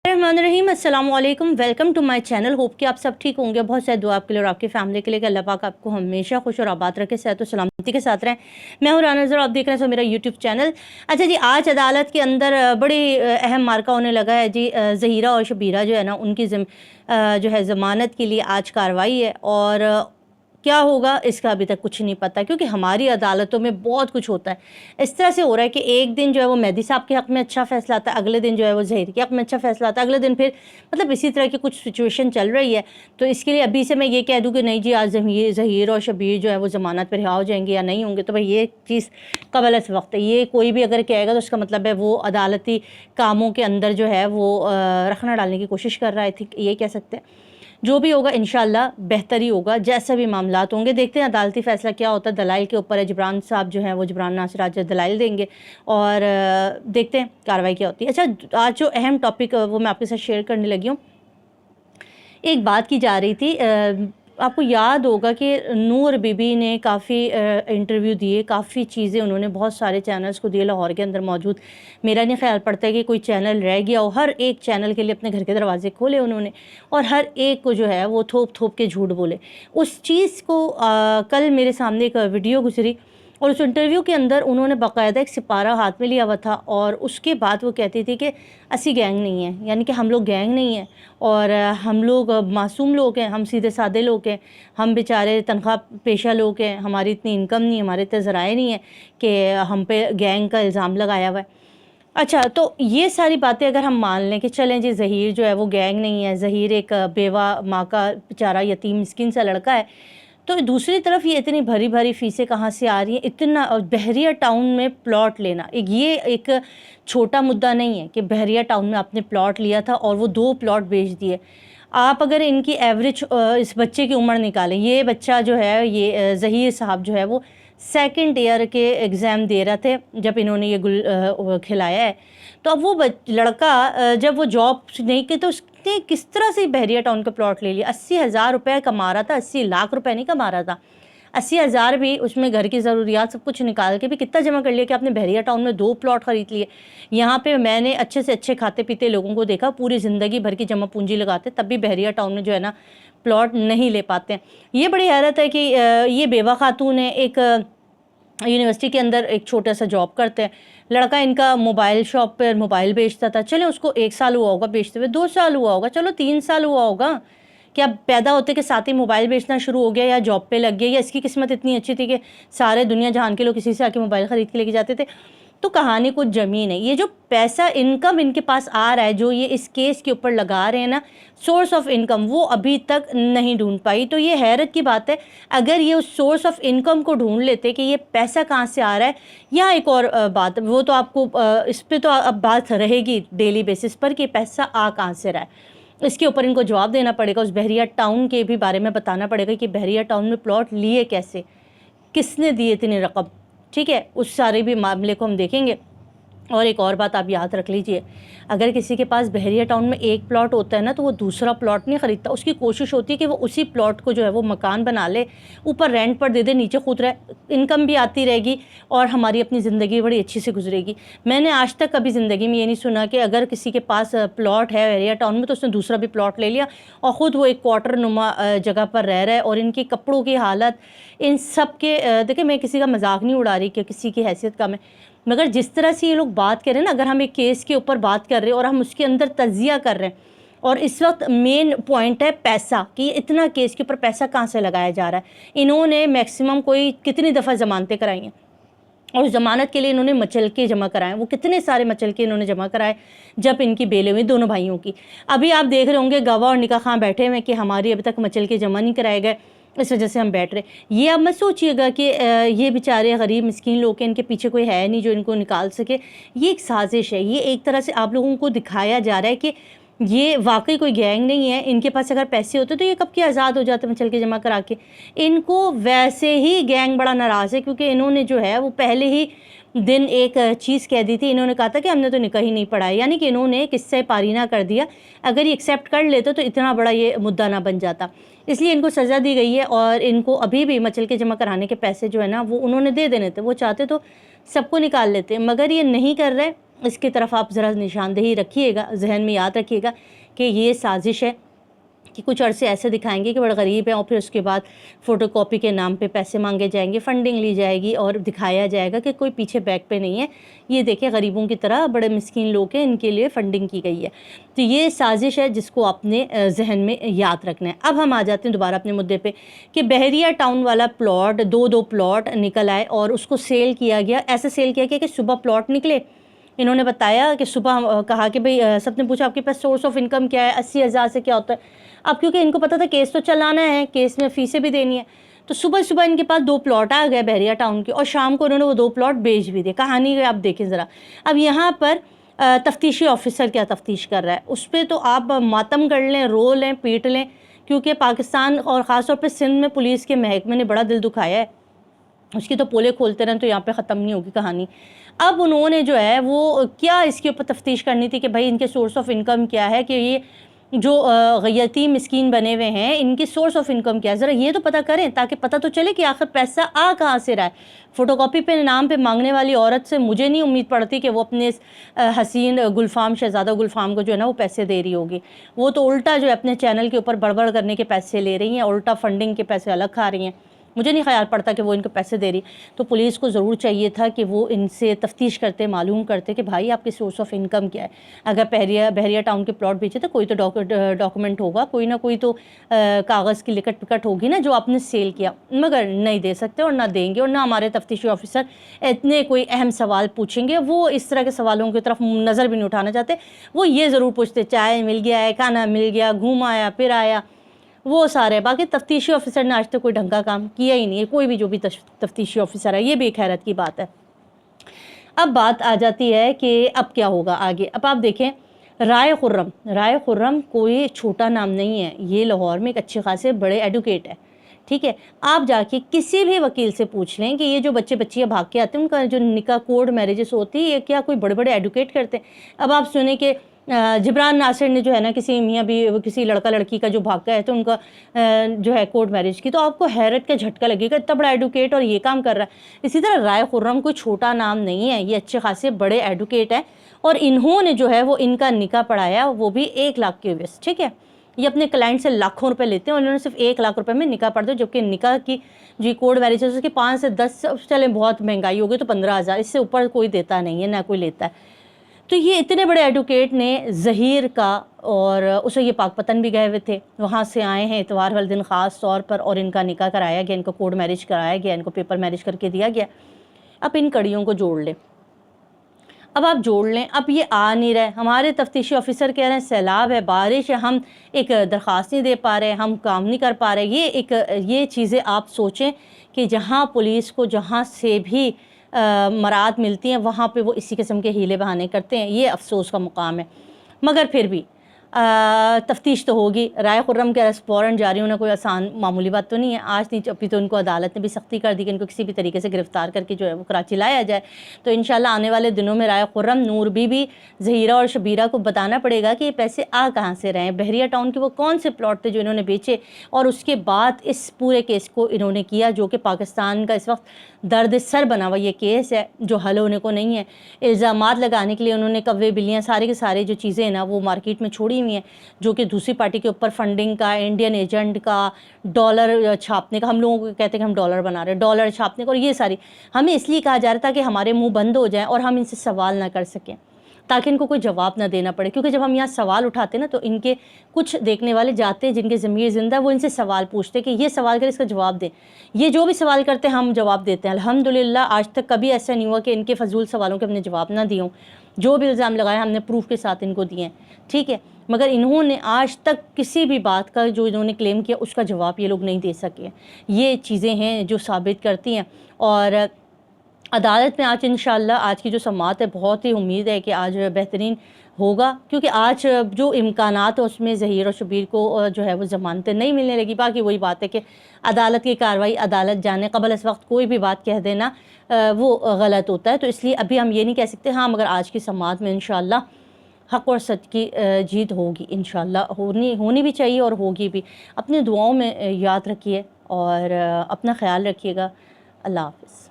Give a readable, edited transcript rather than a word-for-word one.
रहीम अस्सलाम वालेकुम, welcome to my channel. Hope कि आप सब ठीक होंगे। बहुत सारी दुआ आपके लिए और आपकी फैमिली के लिए कि अल्लाह पाक आपको हमेशा खुश और आबाद रखे, सेहत और सलामती के साथ रहें। मैं हूँ राना ज़रा, आप देख रहे हैं मेरा यूट्यूब चैनल। अच्छा जी, आज अदालत के अंदर बड़ी अहम मार्का होने लगा है जी। ज़हीरा और शबीरा जो है ना, उनकी जो है ज़मानत के लिए आज कार्रवाई है, और क्या होगा इसका अभी तक कुछ नहीं पता, क्योंकि हमारी अदालतों में बहुत कुछ होता है। इस तरह से हो रहा है कि एक दिन जो है वो मेहदी साहब के हक़ में अच्छा फ़ैसला आता है, अगले दिन जो है वो ज़हीर के हक़ में अच्छा फ़ैसला आता है, अगले दिन फिर मतलब इसी तरह की कुछ सिचुएशन चल रही है। तो इसके लिए अभी से मैं ये कह दूँ कि नहीं जी आज ज़हीर और शबीर जो है वो ज़मानत पर रिहा हो जाएंगे या नहीं होंगे, तो भाई ये चीज़ कबल इस वक्त है। ये कोई भी अगर कहेगा तो उसका मतलब है वो अदालती कामों के अंदर जो है वो रखना डालने की कोशिश कर रहा है। ठीक ये कह सकते हैं। जो भी होगा इंशाल्लाह बेहतर ही होगा, जैसा भी मामलात होंगे। देखते हैं अदालती फ़ैसला क्या होता है। दलाइल के ऊपर है, जबरान साहब जो हैं वो जबरान नासिर आज दलाइल देंगे, और देखते हैं कार्रवाई क्या होती है। अच्छा, आज जो अहम टॉपिक वो मैं आपके साथ शेयर करने लगी हूँ। एक बात की जा रही थी, आपको याद होगा कि नूर बीबी ने काफ़ी इंटरव्यू दिए, काफ़ी चीज़ें उन्होंने बहुत सारे चैनल्स को दिए लाहौर के अंदर मौजूद। मेरा नहीं ख्याल पड़ता है कि कोई चैनल रह गया हो। हर एक चैनल के लिए अपने घर के दरवाजे खोले उन्होंने, और हर एक को जो है वो थोप थोप के झूठ बोले। उस चीज़ को कल मेरे सामने एक वीडियो गुजरी, और उस इंटरव्यू के अंदर उन्होंने बाकायदा एक सिपारा हाथ में लिया हुआ था, और उसके बाद वो कहती थी कि असी गैंग नहीं है, यानी कि हम लोग गैंग नहीं हैं, और हम लोग मासूम लोग हैं, हम सीधे सादे लोग हैं, हम बेचारे तनख्वाह पेशा लोग हैं, हमारी इतनी इनकम नहीं है, हमारे इतने ज़राए नहीं है कि हम पे गैंग का इल्ज़ाम लगाया हुआ है। अच्छा, तो ये सारी बातें अगर हम मान लें कि चलें जी ज़हीर जो है वो गैंग नहीं है, ज़हीर एक बेवा माँ का बेचारा यतीम मिस्किन सा लड़का है, तो दूसरी तरफ ये इतनी भरी भरी फ़ीसें कहाँ से आ रही हैं? इतना, और बहरिया टाउन में प्लॉट लेना ये एक छोटा मुद्दा नहीं है कि बहरिया टाउन में आपने प्लॉट लिया था और वो 2 प्लॉट बेच दिए। आप अगर इनकी एवरेज इस बच्चे की उम्र निकालें, ये बच्चा जो है ये ज़हीर साहब जो है वो सेकंड ईयर के एग्ज़ाम दे रहे थे जब इन्होंने ये गुल खिलाया है। तो अब वो लड़का जब वो जॉब नहीं की तो उसने किस तरह से बहरिया टाउन का प्लॉट ले लिया। 80,000 रुपये कमा रहा था, 80 लाख रुपए नहीं कमा रहा था। 80,000 भी उसमें घर की ज़रूरियात सब कुछ निकाल के भी कितना जमा कर लिया कि आपने बहरिया टाउन में 2 प्लॉट ख़रीद लिए। यहाँ पे मैंने अच्छे से अच्छे खाते पीते लोगों को देखा, पूरी ज़िंदगी भर की जमा पूंजी लगाते तब भी बहरिया टाउन में जो है ना प्लॉट नहीं ले पाते हैं। ये बड़ी हैरत है कि ये बेवा खातून है, एक यूनिवर्सिटी के अंदर एक छोटा सा जॉब करते हैं। लड़का इनका मोबाइल शॉप पर मोबाइल बेचता था। चले उसको 1 साल हुआ होगा बेचते हुए, 2 साल हुआ होगा, चलो 3 साल हुआ होगा। क्या पैदा होते के साथ ही मोबाइल बेचना शुरू हो गया, या जॉब पे लग गया, या इसकी किस्मत इतनी अच्छी थी कि सारे दुनिया जहान के लोग किसी से आके मोबाइल ख़रीद के लेके जाते थे। तो कहानी कुछ ज़मीन है। ये जो पैसा इनकम इनके पास आ रहा है, जो ये इस केस के ऊपर लगा रहे हैं ना, सोर्स ऑफ इनकम, वो अभी तक नहीं ढूंढ पाई। तो ये हैरत की बात है। अगर ये उस सोर्स ऑफ इनकम को ढूंढ लेते कि ये पैसा कहाँ से आ रहा है, यहाँ एक और बात, वो तो आपको इस पर तो अब बात रहेगी डेली बेसिस पर कि पैसा आ कहाँ से रहा है। इसके ऊपर इनको जवाब देना पड़ेगा। उस बहरिया टाउन के भी बारे में बताना पड़ेगा कि बहरिया टाउन में प्लॉट लिए कैसे, किसने दिए इतनी रकम। ठीक है, उस सारे भी मामले को हम देखेंगे। और एक और बात आप याद रख लीजिए, अगर किसी के पास बहरिया टाउन में एक प्लॉट होता है ना, तो वो दूसरा प्लॉट नहीं ख़रीदता। उसकी कोशिश होती है कि वो उसी प्लॉट को जो है वो मकान बना ले, ऊपर रेंट पर दे दे, नीचे खुद रहे, इनकम भी आती रहेगी और हमारी अपनी ज़िंदगी बड़ी अच्छी से गुजरेगी। मैंने आज तक कभी ज़िंदगी में ये नहीं सुना कि अगर किसी के पास प्लॉट है बहरिया टाउन में तो उसने दूसरा भी प्लॉट ले लिया और ख़ुद वो एक क्वार्टर नुमा जगह पर रह रहा है। और इनकी कपड़ों की हालत, इन सब के देखिए, मैं किसी का मजाक नहीं उड़ा रही कि किसी की हैसियत कम है, मगर जिस तरह से ये लोग बात कर रहे हैं ना, अगर हम एक केस के ऊपर बात कर रहे हैं और हम उसके अंदर तज्जिया कर रहे हैं, और इस वक्त मेन पॉइंट है पैसा, कि इतना केस के ऊपर पैसा कहाँ से लगाया जा रहा है। इन्होंने मैक्सिमम कोई कितनी दफ़ा ज़मानतें कराई हैं, और ज़मानत के लिए इन्होंने मचलके जमा कराए। वो कितने सारे मचलके इन्होंने जमा कराए जब इनकी बेले हुई दोनों भाइयों की। अभी आप देख रहे होंगे गवाह और निकाह खां बैठे हुए कि हमारी अभी तक मचलके जमा नहीं कराए गए, इस वजह से हम बैठ रहे। ये अब मत सोचिएगा कि ये बेचारे गरीब मिस्कीन लोग हैं, इनके पीछे कोई है नहीं जो इनको निकाल सके। ये एक साजिश है। ये एक तरह से आप लोगों को दिखाया जा रहा है कि ये वाकई कोई गैंग नहीं है। इनके पास अगर पैसे होते तो ये कब के आज़ाद हो जाते मचल के जमा करा के। इनको वैसे ही गैंग बड़ा नाराज़ है, क्योंकि इन्होंने जो है वो पहले ही दिन एक चीज़ कह दी थी। इन्होंने कहा था कि हमने तो निकाह ही नहीं पढ़ा है, यानी कि इन्होंने किस्से पारीना कर दिया। अगर ये एक्सेप्ट कर लेते तो इतना बड़ा ये मुद्दा ना बन जाता। इसलिए इनको सज़ा दी गई है, और इनको अभी भी मचल के जमा कराने के पैसे जो है ना वो उन्होंने दे देने थे। वो चाहते तो सबको निकाल लेते, मगर ये नहीं कर रहे। اس کی طرف آپ ذرا نشاندہی رکھیے گا، ذہن میں یاد رکھیے گا کہ یہ سازش ہے کہ کچھ عرصے ایسے دکھائیں گے کہ بڑا غریب ہیں، اور پھر اس کے بعد فوٹو کاپی کے نام پہ پیسے مانگے جائیں گے، فنڈنگ لی جائے گی اور دکھایا جائے گا کہ کوئی پیچھے بیک پہ نہیں ہے، یہ دیکھیں غریبوں کی طرح بڑے مسکین لوگ ہیں، ان کے لیے فنڈنگ کی گئی ہے۔ تو یہ سازش ہے جس کو اپنے ذہن میں یاد رکھنا ہے۔ اب ہم آ جاتے ہیں دوبارہ اپنے مدعے پہ کہ بحریہ ٹاؤن والا پلاٹ، دو پلاٹ نکل آئے اور اس کو سیل کیا گیا، ایسے سیل کیا گیا کہ صبح پلاٹ نکلے، انہوں نے بتایا کہ صبح کہا کہ بھئی سب نے پوچھا آپ کے پاس سورس آف انکم کیا ہے، 80,000 سے کیا ہوتا ہے۔ اب کیونکہ ان کو پتہ تھا کیس تو چلانا ہے، کیس میں فیسیں بھی دینی ہے، تو صبح صبح ان کے پاس 2 پلاٹ آ گئے بحریہ ٹاؤن کے، اور شام کو انہوں نے وہ 2 پلاٹ بیچ بھی دیے۔ کہانی آپ دیکھیں ذرا۔ اب یہاں پر تفتیشی آفیسر کیا تفتیش کر رہا ہے، اس پہ تو آپ ماتم کر لیں، رو لیں، پیٹ لیں، کیونکہ پاکستان اور خاص طور پہ سندھ میں پولیس کے محکمے نے بڑا دل دکھایا ہے، اس کی تو پولے کھولتے رہیں تو یہاں پہ ختم نہیں ہوگی کہانی۔ اب انہوں نے جو ہے وہ کیا اس کے اوپر تفتیش کرنی تھی کہ بھائی ان کے سورس آف انکم کیا ہے، کہ یہ جو یتیم مسکین بنے ہوئے ہیں ان کی سورس آف انکم کیا ہے، ذرا یہ تو پتہ کریں تاکہ پتہ تو چلے کہ آخر پیسہ آ کہاں سے رہا ہے۔ فوٹو کاپی پہ نام پہ مانگنے والی عورت سے مجھے نہیں امید پڑتی کہ وہ اپنے حسین گلفام، شہزادہ گلفام کو جو ہے نا وہ پیسے دے رہی ہوگی، وہ تو الٹا جو ہے اپنے چینل کے اوپر بڑبڑ کرنے کے پیسے لے رہی ہیں، الٹا فنڈنگ کے پیسے الگ کھا رہی ہیں۔ مجھے نہیں خیال پڑتا کہ وہ ان کو پیسے دے رہی، تو پولیس کو ضرور چاہیے تھا کہ وہ ان سے تفتیش کرتے، معلوم کرتے کہ بھائی آپ کی سورس آف انکم کیا ہے۔ اگر بحریہ ٹاؤن کے پلاٹ بیچے تو کوئی تو ڈاکومنٹ ہوگا، کوئی نہ کوئی تو کاغذ کی لکٹ پکٹ ہوگی نا جو آپ نے سیل کیا، مگر نہیں دے سکتے اور نہ دیں گے، اور نہ ہمارے تفتیشی آفیسر اتنے کوئی اہم سوال پوچھیں گے، وہ اس طرح کے سوالوں کی طرف نظر بھی نہیں اٹھانا چاہتے، وہ یہ ضرور پوچھتے چائے مل گیا ہے، کھانا مل گیا، گھوم آیا پھر آیا، وہ سارے۔ باقی تفتیشی آفیسر نے آج تک کوئی ڈھنگ کا کام کیا ہی نہیں ہے، کوئی بھی جو بھی تفتیشی آفیسر ہے، یہ بھی ایک حیرت کی بات ہے۔ اب بات آ جاتی ہے کہ اب کیا ہوگا آگے۔ اب آپ دیکھیں رائے خرم کوئی چھوٹا نام نہیں ہے، یہ لاہور میں ایک اچھے خاصے بڑے ایڈوکیٹ ہے، ٹھیک ہے۔ آپ جا کے کسی بھی وکیل سے پوچھ لیں کہ یہ جو بچے بچیاں بھاگ کے آتے ہیں ان کا جو نکاح کورٹ میرجز ہوتی ہے، یہ کیا کوئی بڑے بڑے ایڈوکیٹ کرتے ہیں؟ اب آپ سنیں کہ جبران ناصر نے جو ہے نا کسی میاں بھی کسی لڑکا لڑکی کا جو بھاگ گیا ہے تو ان کا جو ہے کورٹ میرج کی، تو آپ کو حیرت کا جھٹکا لگے گا، اتنا بڑا ایڈوکیٹ اور یہ کام کر رہا ہے۔ اسی طرح رائے خرم کوئی چھوٹا نام نہیں ہے، یہ اچھے خاصے بڑے ایڈوکیٹ ہیں، اور انہوں نے جو ہے وہ ان کا نکاح پڑھایا، وہ بھی 1 لاکھ کے ویس، ٹھیک ہے۔ یہ اپنے کلائنٹ سے لاکھوں روپے لیتے ہیں، اور انہوں نے صرف 1 لاکھ روپے میں نکاح پڑھ دیا، جبکہ نکاح کی جو کورٹ میرج ہے اس کی 5 سے 10، چلیں بہت مہنگائی ہوگی تو 15,000، اس سے اوپر کوئی دیتا نہیں ہے، نہ کوئی لیتا ہے۔ تو یہ اتنے بڑے ایڈوکیٹ نے ظہیر کا، اور اسے یہ پاک پتن بھی گئے ہوئے تھے، وہاں سے آئے ہیں اتوار والے دن خاص طور پر، اور ان کا نکاح کرایا گیا، ان کو کورٹ میرج کرایا گیا، ان کو پیپر میرج کر کے دیا گیا۔ اب ان کڑیوں کو جوڑ لیں، اب آپ جوڑ لیں، اب یہ آ نہیں رہے، ہمارے تفتیشی آفیسر کہہ رہے ہیں سیلاب ہے، بارش ہے، ہم ایک درخواست نہیں دے پا رہے، ہم کام نہیں کر پا رہے۔ یہ چیزیں آپ سوچیں کہ جہاں پولیس کو جہاں سے بھی مراد ملتی ہیں وہاں پہ وہ اسی قسم کے ہیلے بہانے کرتے ہیں، یہ افسوس کا مقام ہے۔ مگر پھر بھی تفتیش تو ہوگی۔ رائے خرم کے ارسٹ وارنٹ جاری ہونا کوئی آسان معمولی بات تو نہیں ہے، آج نہیں، ابھی تو ان کو عدالت نے بھی سختی کر دی کہ ان کو کسی بھی طریقے سے گرفتار کر کے جو ہے وہ کراچی لایا جائے۔ تو انشاءاللہ آنے والے دنوں میں رائے خرم، نور بی بی، ظہیرہ اور شبیرہ کو بتانا پڑے گا کہ یہ پیسے آ کہاں سے رہے ہیں، بحریہ ٹاؤن کے وہ کون سے پلاٹ تھے جو انہوں نے بیچے، اور اس کے بعد اس پورے کیس کو انہوں نے کیا، جو کہ پاکستان کا اس وقت درد سر بنا ہوا یہ کیس ہے جو حل ہونے کو نہیں ہے۔ الزامات لگانے کے لیے انہوں نے کوے بلیاں سارے کے سارے جو چیزیں ہیں نا وہ مارکیٹ میں چھوڑی ہوئی ہیں، جو کہ دوسری پارٹی کے اوپر فنڈنگ کا، انڈین ایجنٹ کا، ڈالر چھاپنے کا، ہم لوگوں کو کہتے ہیں کہ ہم ڈالر بنا رہے ہیں، ڈالر چھاپنے کا، اور یہ ساری ہمیں اس لیے کہا جا رہا تھا کہ ہمارے منہ بند ہو جائیں اور ہم ان سے سوال نہ کر سکیں، تاکہ ان کو کوئی جواب نہ دینا پڑے، کیونکہ جب ہم یہاں سوال اٹھاتے ہیں نا تو ان کے کچھ دیکھنے والے جاتے ہیں جن کے ضمیر زندہ ہے، وہ ان سے سوال پوچھتے ہیں کہ یہ سوال کرے، اس کا جواب دیں۔ یہ جو بھی سوال کرتے ہیں ہم جواب دیتے ہیں، الحمدللہ آج تک کبھی ایسا نہیں ہوا کہ ان کے فضول سوالوں کے ہم نے جواب نہ دیے ہوں، جو بھی الزام لگایا ہم نے پروف کے ساتھ ان کو دیے ہیں، ٹھیک ہے۔ مگر انہوں نے آج تک کسی بھی بات کا جو انہوں نے کلیم کیا اس کا جواب یہ لوگ نہیں دے سکے۔ یہ چیزیں ہیں جو ثابت کرتی ہیں، اور عدالت میں آج انشاءاللہ آج کی جو سماعت ہے بہت ہی امید ہے کہ آج بہترین ہوگا، کیونکہ آج جو امکانات ہیں اس میں ظہیر اور شبیر کو جو ہے وہ ضمانتیں نہیں ملنے لگی۔ باقی وہی بات ہے کہ عدالت کی کارروائی عدالت جانے، قبل اس وقت کوئی بھی بات کہہ دینا وہ غلط ہوتا ہے، تو اس لیے ابھی ہم یہ نہیں کہہ سکتے۔ ہاں مگر آج کی سماعت میں انشاءاللہ حق اور سچ کی جیت ہوگی، انشاءاللہ ہونی بھی چاہیے اور ہوگی بھی۔ اپنی دعاؤں میں یاد رکھیے اور اپنا خیال رکھیے گا۔ اللہ حافظ۔